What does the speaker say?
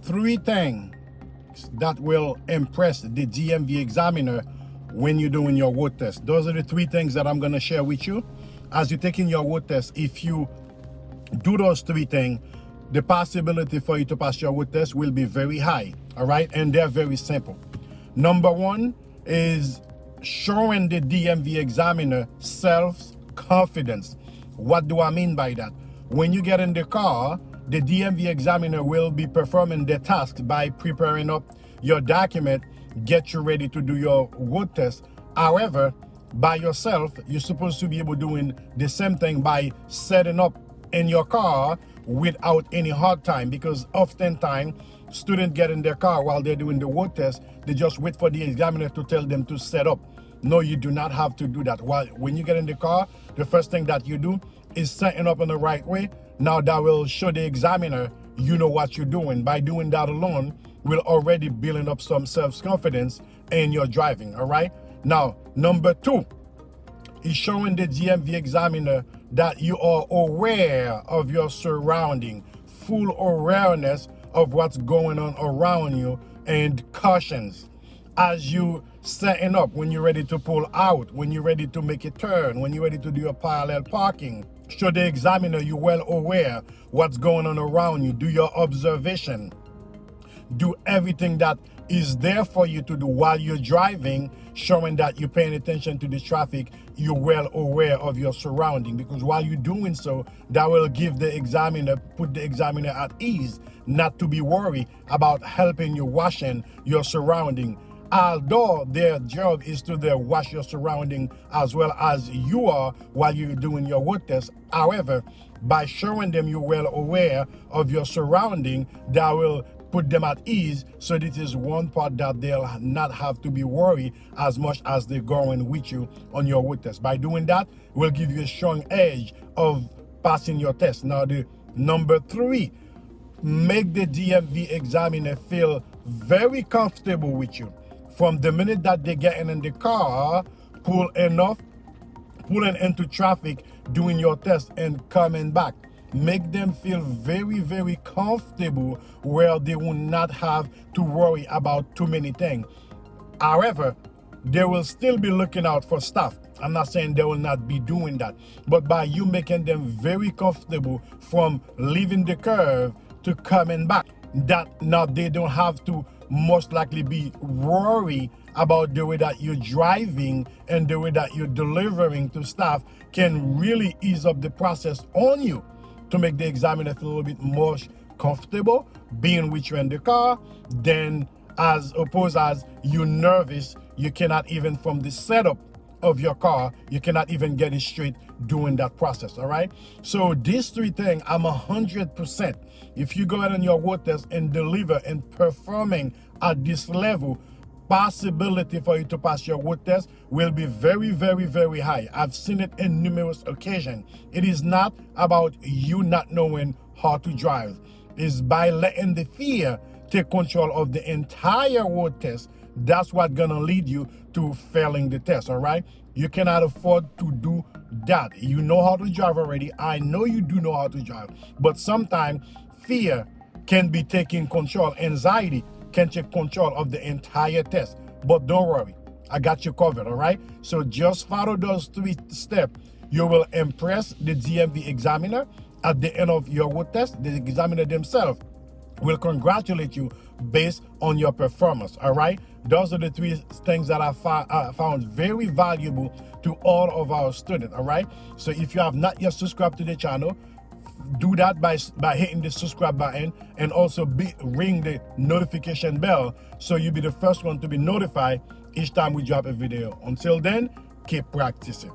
three things that will impress the DMV examiner when you're doing your road test. Those are the three things that I'm going to share with you. As you're taking your road test, if you do those three things, the possibility for you to pass your road test will be very high, all right? And they're very simple. Number one is showing the DMV examiner self-confidence. What do I mean by that? When you get in the car, the DMV examiner will be performing the task by preparing up your document, get you ready to do your road test. However, by yourself, you're supposed to be able doing the same thing by setting up in your car without any hard time, because oftentimes students get in their car while they're doing the road test, they just wait for the examiner to tell them to set up. No, you do not have to do that. When you get in the car, the first thing that you do is setting up in the right way. Now that will show the examiner you know what you're doing. By doing that alone, will already building up some self-confidence in your driving, all right? Now, number two is showing the DMV examiner that you are aware of your surrounding, full awareness of what's going on around you, and cautions. As you setting up, when you're ready to pull out, when you're ready to make a turn, when you're ready to do your parallel parking, show the examiner you're well aware what's going on around you. Do your observation. Do everything that is there for you to do while you're driving, showing that you're paying attention to the traffic, you're well aware of your surrounding, because while you're doing so, that will give the examiner, put the examiner at ease, not to be worried about helping you washing your surrounding. Although their job is to watch your surrounding as well as you are while you're doing your road test. However, by showing them you're well aware of your surrounding, that will put them at ease. So this is one part that they'll not have to be worried as much as they're going with you on your road test. By doing that, will give you a strong edge of passing your test. Now, the number three, make the DMV examiner feel very comfortable with you. From the minute that they get in the car, pulling into traffic, doing your test and coming back. Make them feel very, very comfortable where they will not have to worry about too many things. However, they will still be looking out for stuff. I'm not saying they will not be doing that, but by you making them very comfortable from leaving the curve to coming back, that now they don't have to most likely be worried about the way that you're driving and the way that you're delivering to staff, can really ease up the process on you to make the examiner feel a little bit more comfortable being with you in the car, then as opposed as you're nervous, you cannot even, from the setup of your car, you cannot even get it straight doing that process, all right? So these three things, I'm 100%. If you go ahead on your road test and deliver and performing at this level, possibility for you to pass your road test will be very, very, very high. I've seen it in numerous occasions. It is not about you not knowing how to drive. It's by letting the fear take control of the entire road test. That's what's gonna lead you to failing the test, all right? You cannot afford to do that. You know how to drive already. I know you do know how to drive, but sometimes fear can be taking control. Anxiety can take control of the entire test. But don't worry, I got you covered, all right? So just follow those three steps. You will impress the DMV examiner at the end of your road test. The examiner themselves will congratulate you based on your performance, all right? Those are the three things that I found very valuable to all of our students, all right? So if you have not yet subscribed to the channel, do that by hitting the subscribe button, and also ring the notification bell so you'll be the first one to be notified each time we drop a video. Until then, keep practicing.